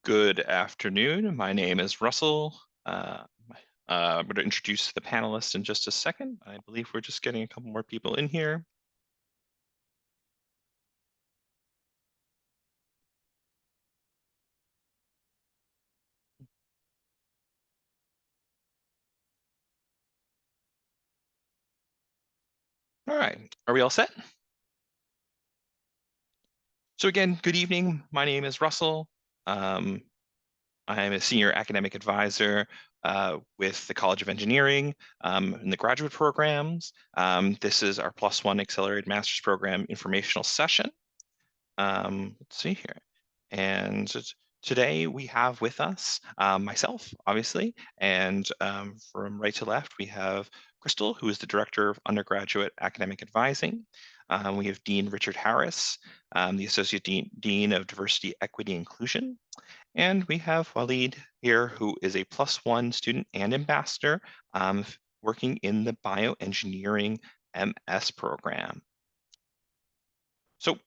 Good afternoon. My name is Russell. I'm going to introduce the panelists in just a second. I believe we're just getting a couple more people in here. All right. Are we all set? So again, good evening. My name is Russell. Um, I am a senior academic advisor with the College of Engineering in the graduate programs. This is our +1 Accelerated Master's Program informational session. Let's see here. And today we have with us myself, obviously, and from right to left, we have Crystal, who is the Director of Undergraduate Academic Advising. We have Dean Richard Harris, the Associate Dean of Diversity, Equity, Inclusion. And we have Waleed here, who is a +1 student and ambassador working in the bioengineering MS program. So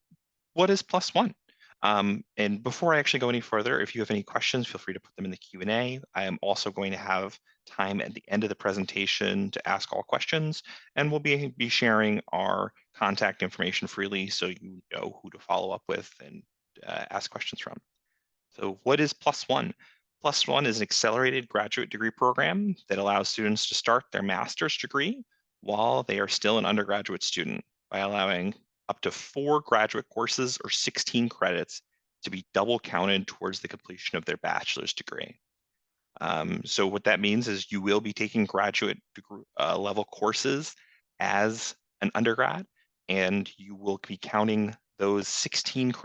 what is +1? And before I actually go any further, if you have any questions, feel free to put them in the Q&A. I am also going to have time at the end of the presentation to ask all questions, and we'll be sharing our contact information freely so you know who to follow up with and ask questions from. So what is +1? +1 is an accelerated graduate degree program that allows students to start their master's degree while they are still an undergraduate student by allowing up to 4 graduate courses or 16 credits to be double counted towards the completion of their bachelor's degree. So what that means is you will be taking graduate degree, level courses as an undergrad, and you will be counting those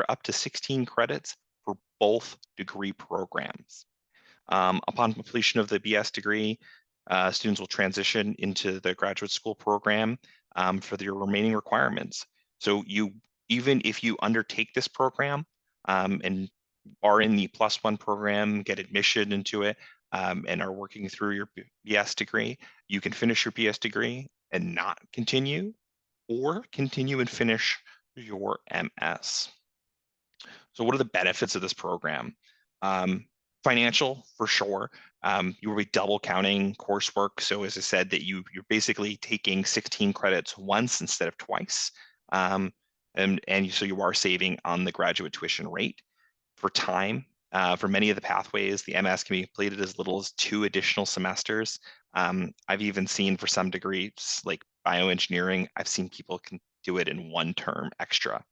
up to 16 credits for both degree programs. Upon completion of the BS degree, students will transition into the graduate school program for their remaining requirements. So even if you undertake this program and are in the +1 program, get admission into it, and are working through your BS degree, you can finish your BS degree and not continue, or continue and finish your MS. So what are the benefits of this program? Financial, for sure. You will be double counting coursework. So as I said, that you're basically taking 16 credits once instead of twice. So you are saving on the graduate tuition rate. For time, for many of the pathways, the MS can be completed as little as 2 additional semesters. I've even seen for some degrees, like bioengineering, I've seen people can do it in 1 term extra.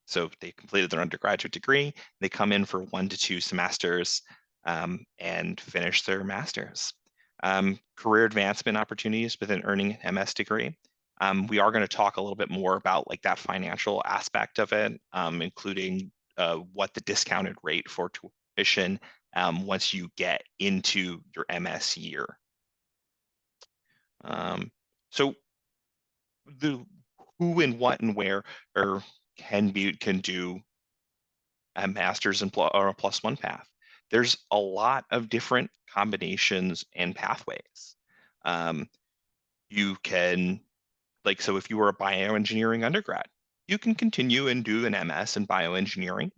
So they completed their undergraduate degree, they come in for 1 to 2 semesters and finish their master's. Career advancement opportunities within earning an MS degree. We are going to talk a little bit more about like that financial aspect of it, including what the discounted rate for tuition once you get into your MS year. So the who and what and where can do a master's or a +1 path. There's a lot of different combinations and pathways. You can, so if you were a bioengineering undergrad, you can continue and do an MS in bioengineering.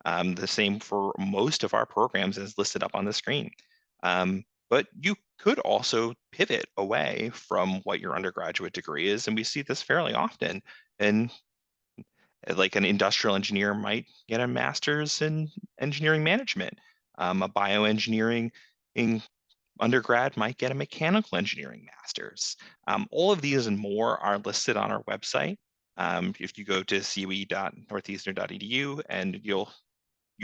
The same for most of our programs as listed up on the screen. But you could also pivot away from what your undergraduate degree is, and we see this fairly often. And like an industrial engineer might get a master's in engineering management. A bioengineering undergrad might get a mechanical engineering master's. All of these and more are listed on our website. If you go to coe.northeastern.edu, and you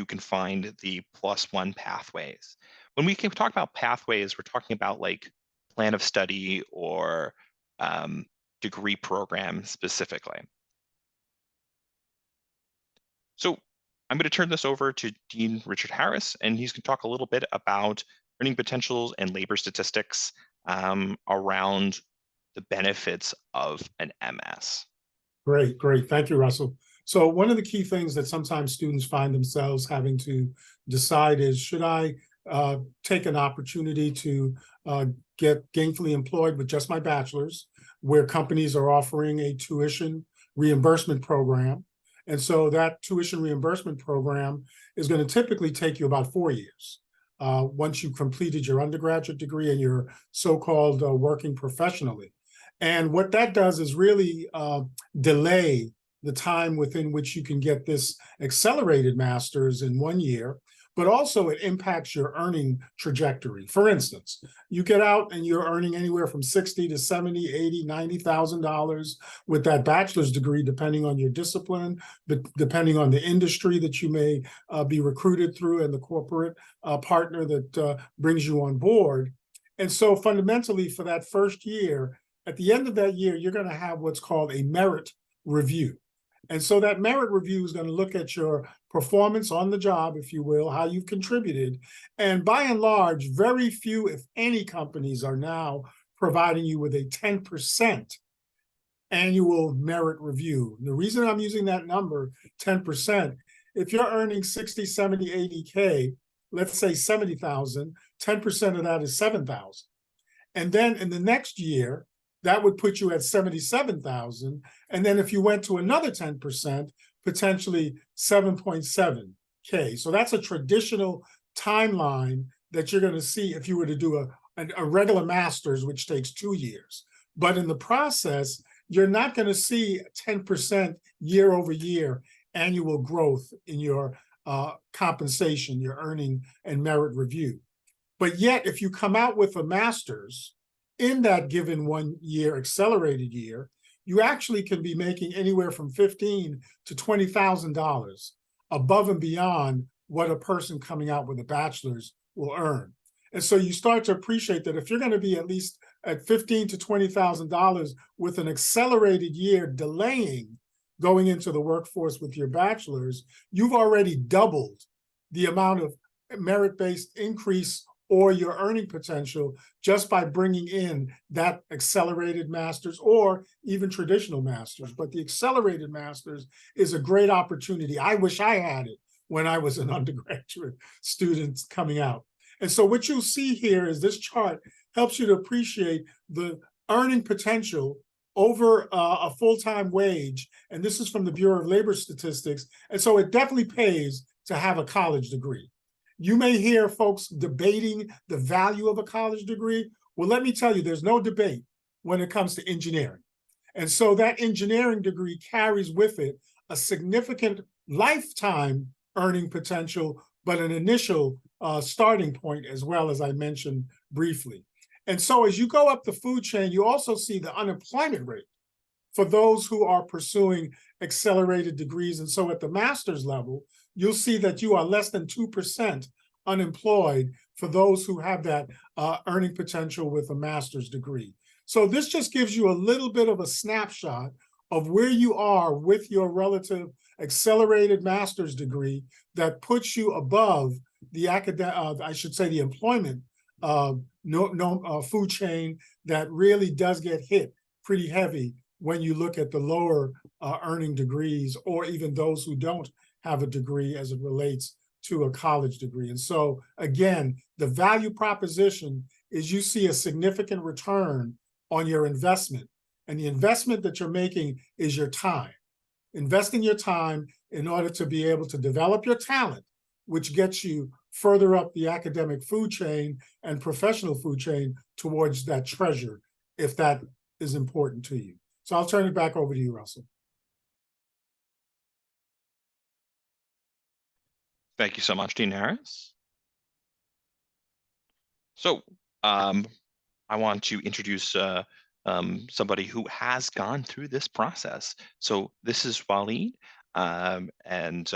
can find the +1 pathways. When we can talk about pathways, we're talking about like plan of study or degree program specifically. So I'm going to turn this over to Dean Richard Harris, and he's going to talk a little bit about earning potentials and labor statistics around the benefits of an MS. Great, great. Thank you, Russell. So one of the key things that sometimes students find themselves having to decide is, should I take an opportunity to get gainfully employed with just my bachelor's, where companies are offering a tuition reimbursement program, And so that tuition reimbursement program is going to typically take you about 4 years. Once you've completed your undergraduate degree and you're so-called working professionally. And what that does is really delay the time within which you can get this accelerated master's in 1 year, but also it impacts your earning trajectory. For instance, you get out and you're earning anywhere from 60 to 70, 80, $90,000 with that bachelor's degree, depending on your discipline, but depending on the industry that you may be recruited through and the corporate partner that brings you on board. And so fundamentally for that first year, at the end of that year, you're going to have what's called a merit review. And so that merit review is going to look at your performance on the job, if you will, how you've contributed. And by and large, very few, if any, companies are now providing you with a 10% annual merit review. The reason I'm using that number, 10%, if you're earning 60, 70, 80K, let's say 70,000, 10% of that is 7,000. And then in the next year, that would put you at 77,000. And then if you went to another 10%, potentially 7.7K. So that's a traditional timeline that you're going to see if you were to do a regular master's, which takes 2 years. But in the process, you're not going to see 10% year over year annual growth in your compensation, your earning and merit review. But yet, if you come out with a master's in that given 1 year accelerated year, you actually can be making anywhere from $15,000 to $20,000 above and beyond what a person coming out with a bachelor's will earn. And so you start to appreciate that if you're going to be at least at $15,000 to $20,000 with an accelerated year delaying going into the workforce with your bachelor's, you've already doubled the amount of merit-based increase or your earning potential just by bringing in that accelerated master's or even traditional master's. But the accelerated master's is a great opportunity. I wish I had it when I was an undergraduate student coming out. And so what you'll see here is this chart helps you to appreciate the earning potential over a full-time wage. And this is from the Bureau of Labor Statistics. And so it definitely pays to have a college degree. You may hear folks debating the value of a college degree. Well, let me tell you, there's no debate when it comes to engineering. And so that engineering degree carries with it a significant lifetime earning potential, but an initial starting point as well, as I mentioned briefly. And so as you go up the food chain, you also see the unemployment rate for those who are pursuing accelerated degrees. And so at the master's level, you'll see that you are less than 2% unemployed for those who have that earning potential with a master's degree. So this just gives you a little bit of a snapshot of where you are with your relative accelerated master's degree that puts you above the I should say the employment food chain that really does get hit pretty heavy when you look at the lower earning degrees or even those who don't have a degree as it relates to a college degree. And so again, the value proposition is you see a significant return on your investment. And the investment that you're making is your time. Investing your time in order to be able to develop your talent, which gets you further up the academic food chain and professional food chain towards that treasure, if that is important to you. So I'll turn it back over to you, Russell. Thank you so much, Dean Harris. So I want to introduce somebody who has gone through this process. So this is Waleed, and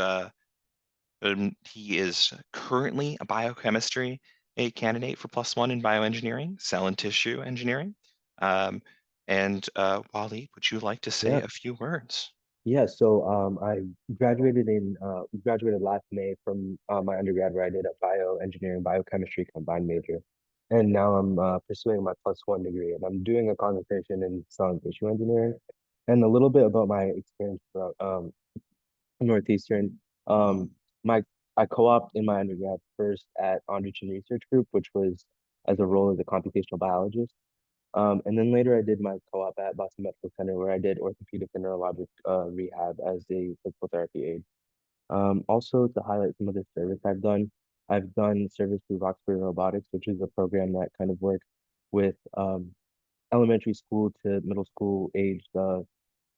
he is currently a biochemistry candidate for +1 in bioengineering, cell and tissue engineering. Waleed, would you like to say a few words? Yeah, so I graduated last May from my undergrad where I did a bioengineering, biochemistry combined major. And now I'm pursuing my +1 degree and I'm doing a concentration in cell and tissue engineering. And a little bit about my experience throughout Northeastern. My I co-opted in my undergrad first at Andrich Research Group, which was as a role as a computational biologist. And then later I did my co-op at Boston Medical Center where I did orthopedic and neurologic rehab as a physical therapy aide. Also to highlight some of the service I've done service through Roxbury Robotics, which is a program that kind of works with elementary school to middle school aged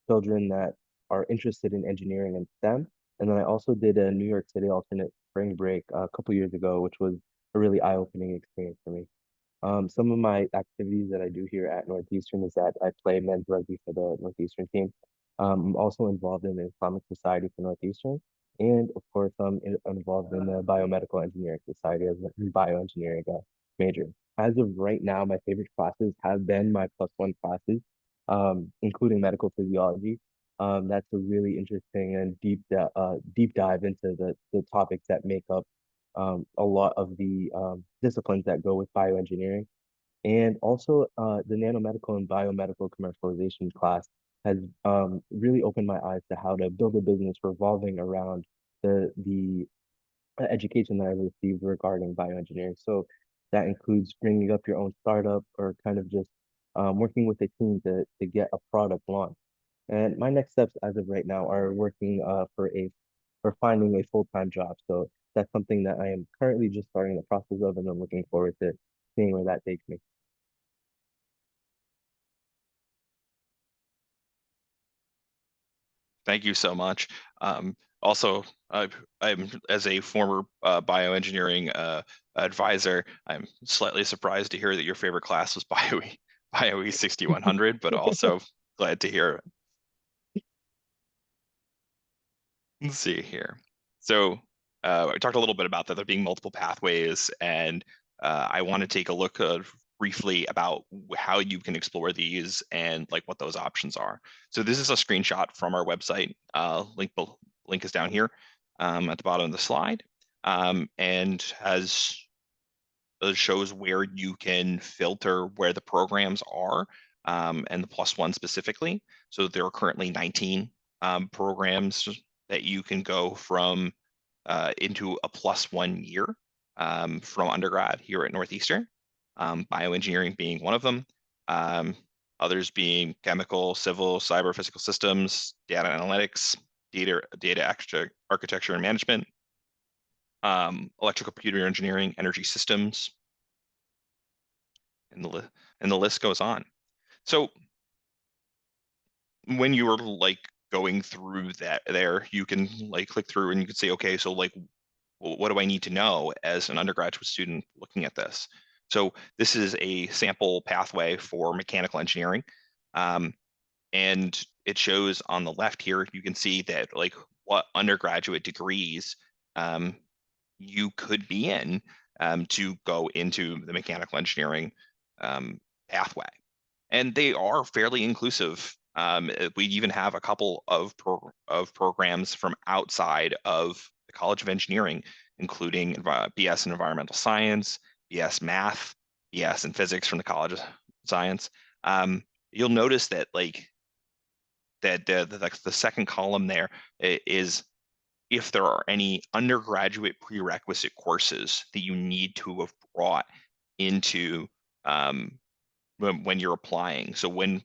children that are interested in engineering and STEM. And then I also did a New York City alternate spring break a couple years ago, which was a really eye-opening experience for me. Some of my activities that I do here at Northeastern is that I play men's rugby for the Northeastern team. I'm also involved in the Islamic Society for Northeastern, and of course, I'm involved in the Biomedical Engineering Society as a bioengineering major. As of right now, my favorite classes have been my +1 classes, including medical physiology. That's a really interesting and deep dive into the topics that make up a lot of the disciplines that go with bioengineering. And also the nanomedical and biomedical commercialization class has really opened my eyes to how to build a business revolving around the education that I received regarding bioengineering. So that includes bringing up your own startup or kind of just working with a team to get a product launched. And my next steps as of right now are working for finding a full-time job. So that's something that I am currently just starting the process of, and I'm looking forward to seeing where that takes me. Thank you so much. Also, I'm as a former bioengineering advisor, I'm slightly surprised to hear that your favorite class was BioE 6100, but also glad to hear. Let's see here. So I talked a little bit about that there being multiple pathways, and I want to take a look briefly about how you can explore these and like what those options are. So this is a screenshot from our website. Link is down here at the bottom of the slide, and has shows where you can filter where the programs are, and the +1 specifically. So there are currently 19 programs that you can go from into a +1 year from undergrad here at Northeastern. Bioengineering being one of them. Um, Others being chemical, civil, cyber, physical systems, data analytics, data architecture and management, electrical computer engineering, energy systems, and the list goes on. So when you are like going through that there, you can like click through and you can say, okay, so like what do I need to know as an undergraduate student looking at this? So this is a sample pathway for mechanical engineering. And it shows on the left here, you can see that like what undergraduate degrees you could be in to go into the mechanical engineering pathway. And they are fairly inclusive. We even have a couple of programs from outside of the College of Engineering, including BS in Environmental Science, BS Math, BS in Physics from the College of Science. You'll notice that like the second column there is if there are any undergraduate prerequisite courses that you need to have brought into um, when you're applying. So when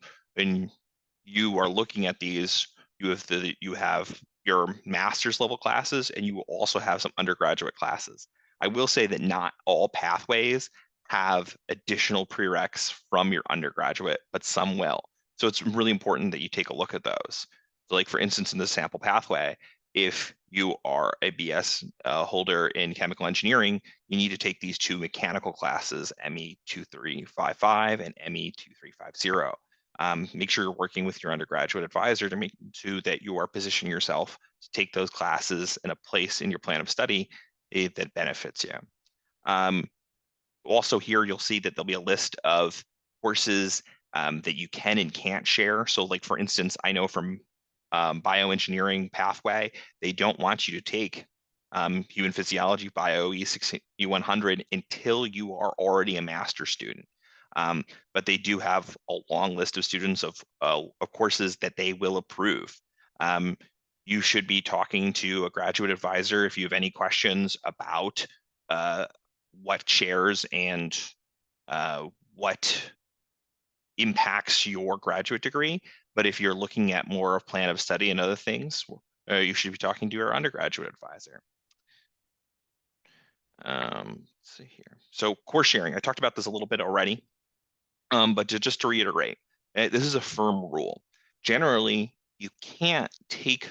you are looking at these, you have your master's level classes and you will also have some undergraduate classes. I will say that not all pathways have additional prereqs from your undergraduate, but some will. So it's really important that you take a look at those. So like for instance, in the sample pathway, if you are a BS holder in chemical engineering, you need to take these two mechanical classes, ME 2355 and ME 2350. Make sure you're working with your undergraduate advisor to make sure that you are positioning yourself to take those classes in a place in your plan of study that benefits you. Also here, you'll see that there'll be a list of courses that you can and can't share. So like, for instance, I know from bioengineering pathway, they don't want you to take human physiology bio E100 until you are already a master student. But they do have a long list of students of courses that they will approve. You should be talking to a graduate advisor if you have any questions about what chairs and what impacts your graduate degree. But if you're looking at more of plan of study and other things, you should be talking to your undergraduate advisor. Let's see here. So course sharing, I talked about this a little bit already, but just to reiterate, this is a firm rule. Generally, you can't take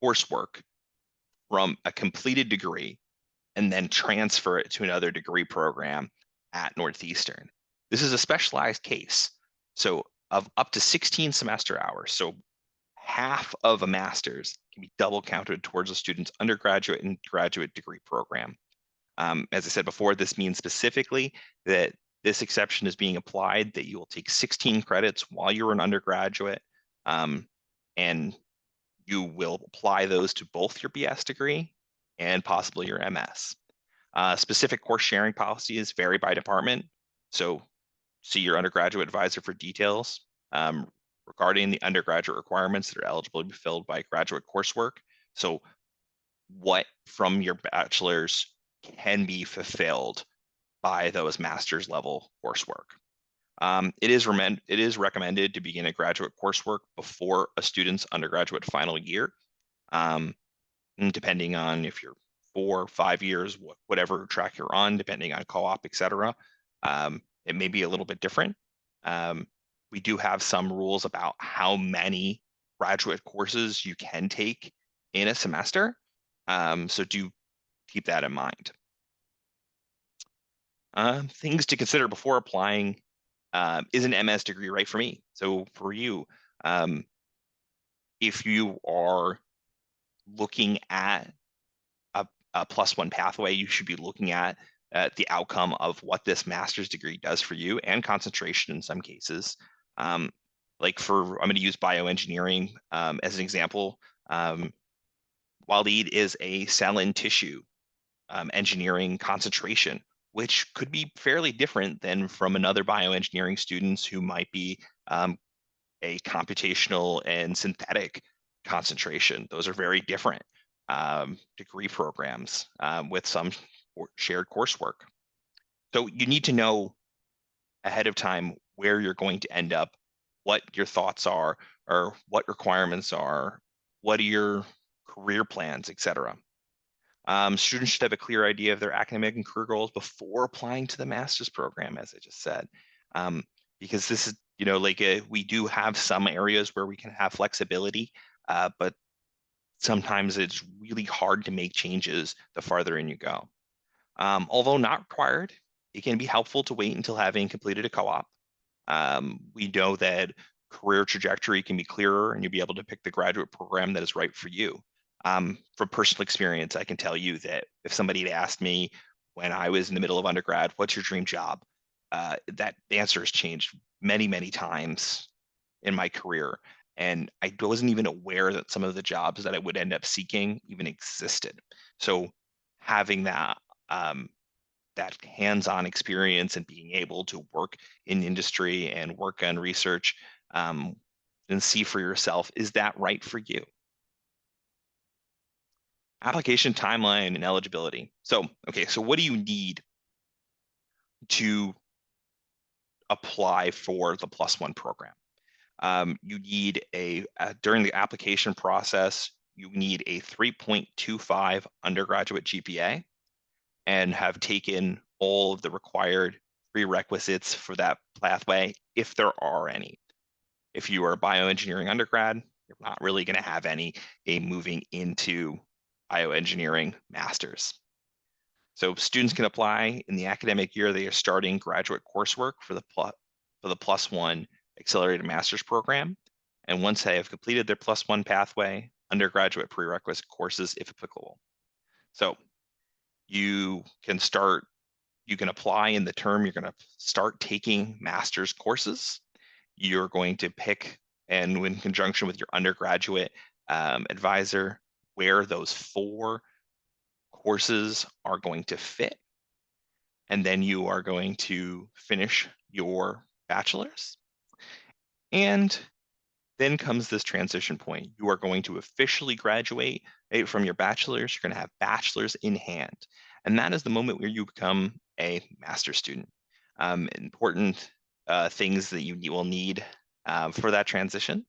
coursework from a completed degree and then transfer it to another degree program at Northeastern. This is a specialized case. So of up to 16 semester hours, so half of a master's can be double counted towards a student's undergraduate and graduate degree program. As I said before, this means specifically that this exception is being applied, that you will take 16 credits while you're an undergraduate, and you will apply those to both your BS degree and possibly your MS. Specific course sharing policies vary by department, so see your undergraduate advisor for details regarding the undergraduate requirements that are eligible to be filled by graduate coursework. So what from your bachelor's can be fulfilled by those master's level coursework. It is recommended to begin a graduate coursework before a student's undergraduate final year, depending on if you're 4 or 5 years, whatever track you're on, depending on co-op, etc. It may be a little bit different. We do have some rules about how many graduate courses you can take in a semester. So do keep that in mind. Things to consider before applying. Is an MS degree right for me? So for you, if you are looking at a +1 pathway, you should be looking at the outcome of what this master's degree does for you and concentration in some cases. Like I'm going to use bioengineering as an example. Waleed is a cell and tissue engineering concentration, which could be fairly different than from another bioengineering students who might be a computational and synthetic concentration. Those are very different degree programs with some shared coursework. So you need to know ahead of time where you're going to end up, what your thoughts are, or what requirements are, what are your career plans, etc. Students should have a clear idea of their academic and career goals before applying to the master's program, as I just said, because this is, we do have some areas where we can have flexibility, but sometimes it's really hard to make changes the farther in you go. Although not required, it can be helpful to wait until having completed a co-op. We know that career trajectory can be clearer and you'll be able to pick the graduate program that is right for you. From personal experience, I can tell you that if somebody had asked me when I was in the middle of undergrad, what's your dream job? That answer has changed many, many times in my career. And I wasn't even aware that some of the jobs that I would end up seeking even existed. So having that that hands-on experience and being able to work in industry and work on research and see for yourself, is that right for you? Application timeline and eligibility. So, okay, so what do you need to apply for the +1 program? You need during the application process, you need a 3.25 undergraduate GPA and have taken all of the required prerequisites for that pathway, if there are any. If you are a bioengineering undergrad, you're not really going to have any moving into bioengineering masters. So students can apply in the academic year they are starting graduate coursework for the +1 accelerated master's program. And once they have completed their +1 pathway, undergraduate prerequisite courses if applicable. So you can apply in the term, you're going to start taking master's courses. You're going to pick, and in conjunction with your undergraduate advisor, where those 4 courses are going to fit. And then you are going to finish your bachelor's. And then comes this transition point. You are going to officially graduate from your bachelor's. You're going to have bachelor's in hand. And that is the moment where you become a master's student. Important things that you will need for that transition.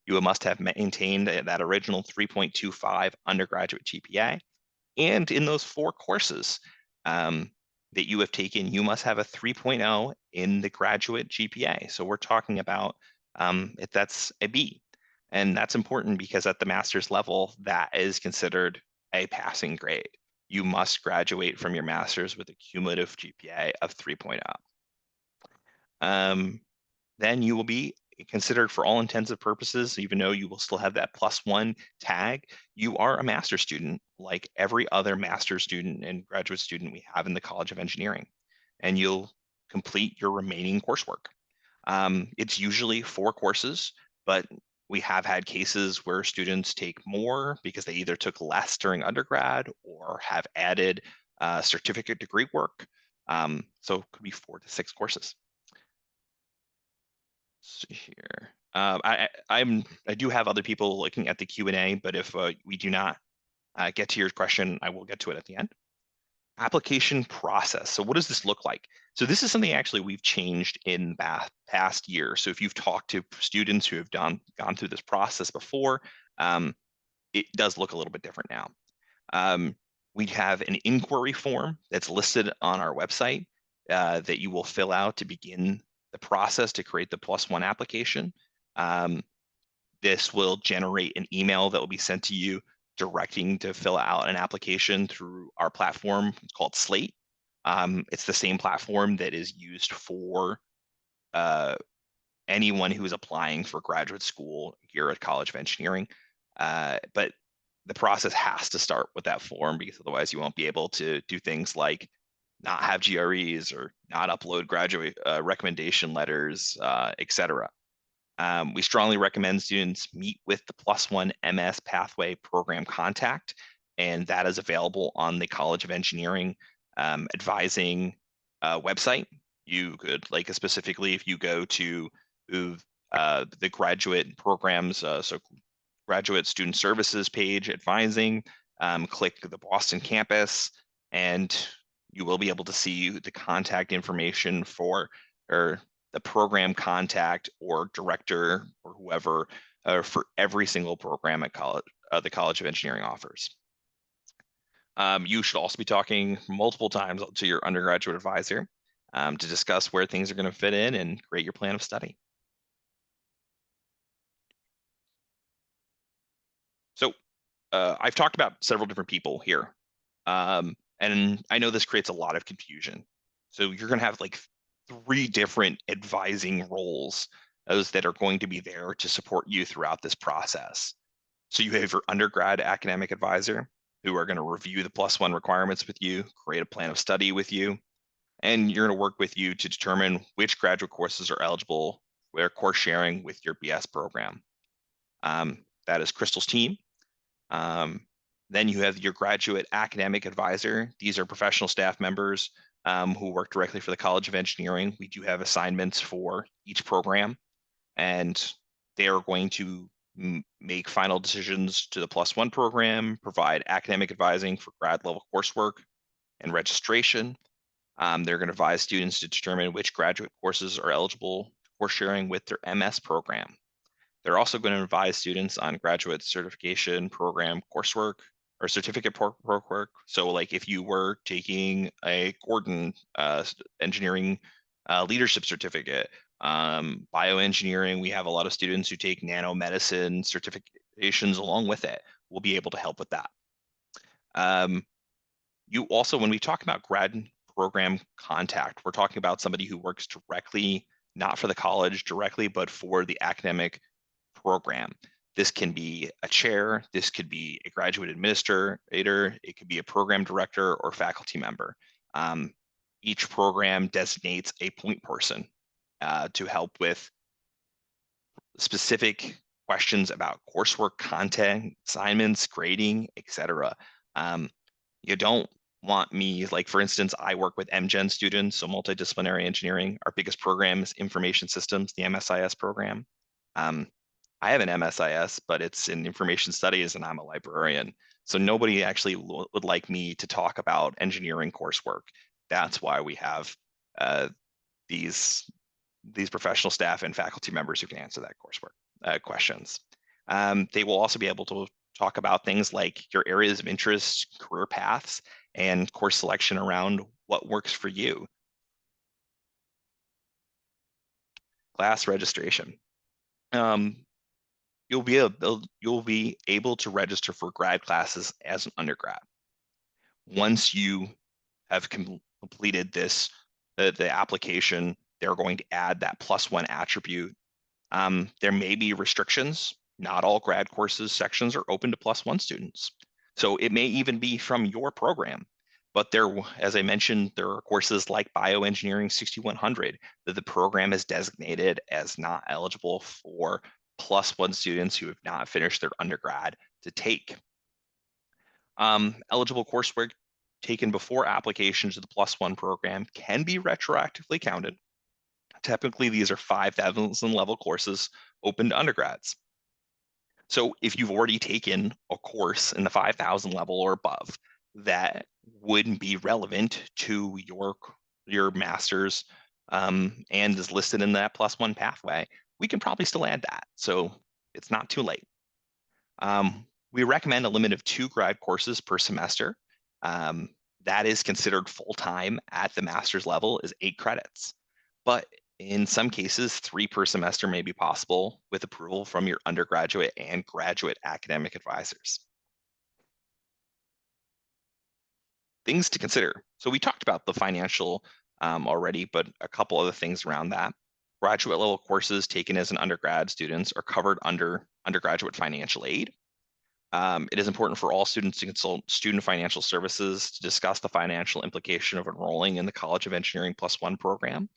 You must have maintained that original 3.25 undergraduate GPA. And in those 4 courses that you have taken, you must have a 3.0 in the graduate GPA. So we're talking about if that's a B. And that's important because at the master's level, that is considered a passing grade. You must graduate from your master's with a cumulative GPA of 3.0. Then you will be considered for all intents and purposes, even though you will still have that +1 tag, you are a master's student like every other master's student and graduate student we have in the College of Engineering, and you'll complete your remaining coursework. It's usually 4 courses, but we have had cases where students take more because they either took less during undergrad or have added certificate degree work. So it could be 4 to 6 courses. Let's see here. I do have other people looking at the Q&A, but if we do not get to your question, I will get to it at the end. Application process. So what does this look like? So this is something actually we've changed in past year. So if you've talked to students who have gone through this process before, it does look a little bit different now. We have an inquiry form that's listed on our website that you will fill out to begin the process to create the +1 application. This will generate an email that will be sent to you directing to fill out an application through our platform. It's called Slate. It's the same platform that is used for anyone who is applying for graduate school here at College of Engineering. But the process has to start with that form because otherwise you won't be able to do things like not have GREs or not upload graduate recommendation letters, etc. We strongly recommend students meet with the +1 MS Pathway Program contact, and that is available on the College of Engineering advising website. You could, like specifically, if you go to the graduate programs, so graduate student services page, advising, click the Boston campus, and you will be able to see the contact information for or the program contact or director or whoever for every single program at college, the College of Engineering offers. You should also be talking multiple times to your undergraduate advisor to discuss where things are going to fit in and create your plan of study. So I've talked about several different people here, and I know this creates a lot of confusion. So you're going to have like 3 different advising roles, those that are going to be there to support you throughout this process. So you have your undergrad academic advisor, who are going to review the +1 requirements with you, create a plan of study with you, and you're going to work with you to determine which graduate courses are eligible for course sharing with your BS program. That is Crystal's team. Then you have your graduate academic advisor. These are professional staff members who work directly for the College of Engineering. We do have assignments for each program, and they are going to make final decisions to the +1 program, provide academic advising for grad level coursework and registration. They're going to advise students to determine which graduate courses are eligible for sharing with their MS program. They're also going to advise students on graduate certification program coursework or certificate work. So like if you were taking a Gordon engineering leadership certificate, bioengineering, we have a lot of students who take nanomedicine certifications along with it. We'll be able to help with that. You also, when we talk about grad program contact, we're talking about somebody who works directly, not for the college directly, but for the academic program. This can be a chair, this could be a graduate administrator, it could be a program director or faculty member. Each program designates a point person to help with specific questions about coursework content, assignments, grading, etc. You don't want me, like for instance, I work with MGen students, so multidisciplinary engineering. Our biggest program is information systems, the MSIS program. I have an MSIS, but it's in information studies and I'm a librarian. So nobody actually would like me to talk about engineering coursework. That's why we have these these professional staff and faculty members who can answer that coursework questions. They will also be able to talk about things like your areas of interest, career paths, and course selection around what works for you. Class registration. You'll be able to register for grad classes as an undergrad. Once you have completed this, the application, they're going to add that +1 attribute. There may be restrictions. Not all grad courses sections are open to +1 students. So it may even be from your program. But there, as I mentioned, there are courses like Bioengineering 6100 that the program is designated as not eligible for +1 students who have not finished their undergrad to take. Eligible coursework taken before application to the +1 program can be retroactively counted. Typically, these are 5,000 level courses open to undergrads. So if you've already taken a course in the 5,000 level or above that wouldn't be relevant to your master's and is listed in that +1 pathway, we can probably still add that. So it's not too late. We recommend a limit of 2 grad courses per semester. That is considered full-time at the master's level is 8 credits. But in some cases, 3 per semester may be possible with approval from your undergraduate and graduate academic advisors. Things to consider. So we talked about the financial already, but a couple other things around that. Graduate level courses taken as an undergrad students are covered under undergraduate financial aid. It is important for all students to consult student financial services to discuss the financial implication of enrolling in the College of Engineering +1 program.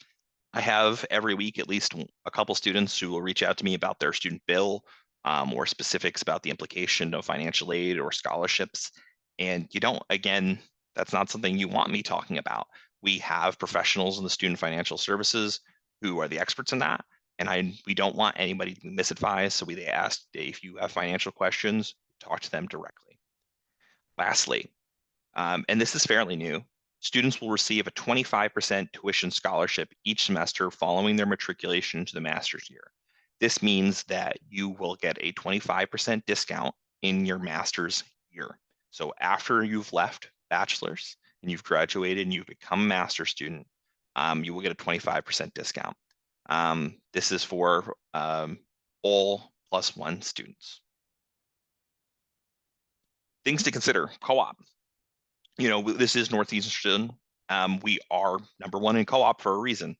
I have every week at least a couple students who will reach out to me about their student bill or specifics about the implication of financial aid or scholarships. And again, that's not something you want me talking about. We have professionals in the student financial services who are the experts in that. And we don't want anybody to be misadvised. So they asked if you have financial questions, talk to them directly. Lastly, and this is fairly new, students will receive a 25% tuition scholarship each semester following their matriculation into the master's year. This means that you will get a 25% discount in your master's year. So after you've left bachelor's and you've graduated and you've become a master's student, you will get a 25% discount. This is for all +1 students. Things to consider, co-op. This is Northeastern. We are #1 in co-op for a reason.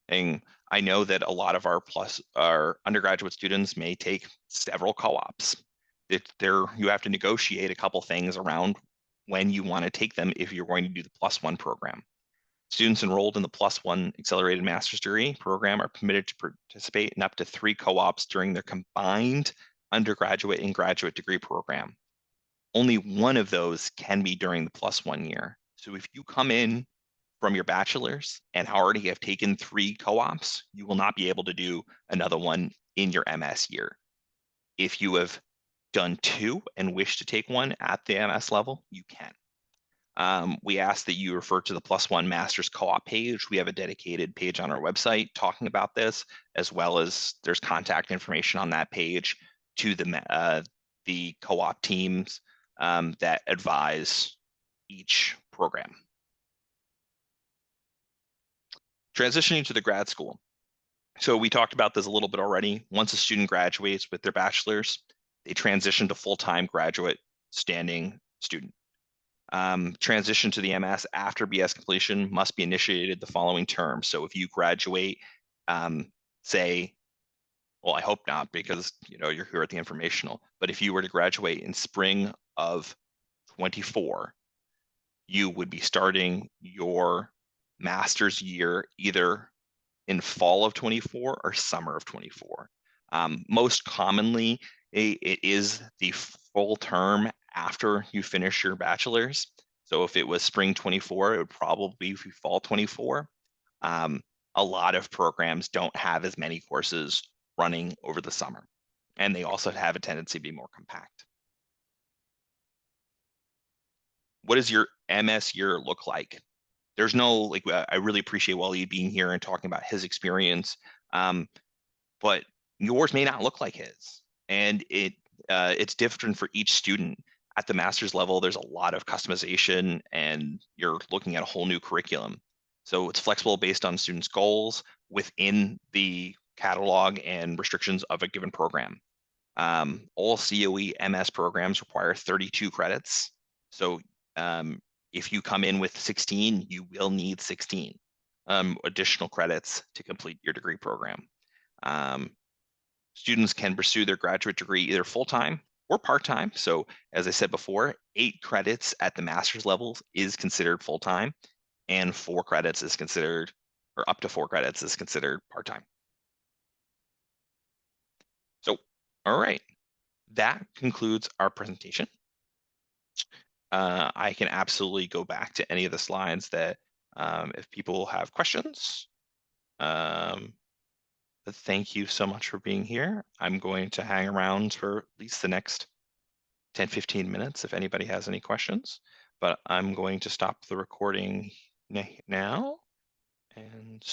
And I know that a lot of our undergraduate students may take several co-ops. You have to negotiate a couple things around when you want to take them if you're going to do the +1 program. Students enrolled in the +1 accelerated master's degree program are permitted to participate in up to 3 co-ops during their combined undergraduate and graduate degree program. Only one of those can be during the +1 year. So if you come in from your bachelor's and already have taken 3 co-ops, you will not be able to do another one in your MS year. If you have done 2 and wish to take one at the MS level, you can. We ask that you refer to the +1 Master's Co-op page. We have a dedicated page on our website talking about this, as well as there's contact information on that page to the co-op teams that advise each program. Transitioning to the grad school. So we talked about this a little bit already. Once a student graduates with their bachelor's, they transition to full-time graduate standing student. Transition to the MS after BS completion must be initiated the following term. So if you graduate, say, well, I hope not because you're here at the informational, but if you were to graduate in spring of 24, you would be starting your master's year either in fall of 24 or summer of 24. Most commonly, it is the full term after you finish your bachelor's. So if it was spring 24, it would probably be fall 24. A lot of programs don't have as many courses running over the summer, and they also have a tendency to be more compact. What does your MS year look like? there's no like I really appreciate Waleed being here and talking about his experience, but yours may not look like his, and it's different for each student. At the master's level, there's a lot of customization, and you're looking at a whole new curriculum. So it's flexible based on students' goals within the catalog and restrictions of a given program. All COE MS programs require 32 credits. So if you come in with 16, you will need 16 additional credits to complete your degree program. Students can pursue their graduate degree either full-time or part-time. So as I said before, 8 credits at the master's level is considered full-time, and 4 credits is considered, or up to 4 credits is considered part-time. So, all right, that concludes our presentation. I can absolutely go back to any of the slides that if people have questions. But thank you so much for being here. I'm going to hang around for at least the next 10-15 minutes if anybody has any questions, but I'm going to stop the recording now and